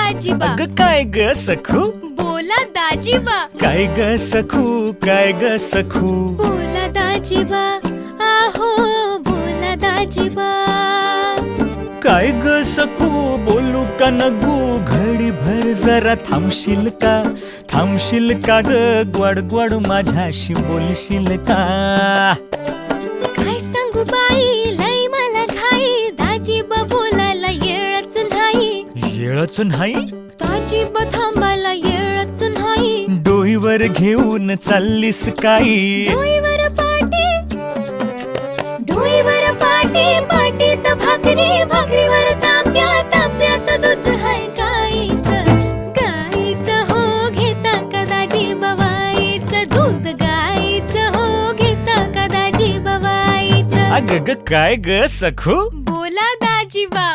दाजीबा. अग काय ग सखू, बोला दाजीबा. काय ग सखू, काय ग सखू. बोला दाजीबा, आहो बोला दाजीबा. काय ग सखू, बोलू का नगू, घडी भर जरा थांबशील का, थांबशील का ग, ग्वाड ग्वाड माझ्याशी बोलशील का. काय सांगू बाई, लय मला घाई, दाजीबा बोलायला येळच नाही. येळच नाही, दाजीबा थांबायला येळच नाही. डोईवर घेऊन चाललीस काही. डोईवर पाटी, डोईवर पाटी, पाटीत भाकरी, भाकरीवर तांब्या, तांब्यात दूध हाय गाईचं. गाईचं हो घेता का दाजीबा वाईचं, दूध गाईचं हो घेता का दाजीबा वाईचं. अग ग काय ग सखू. बोला दाजीबा.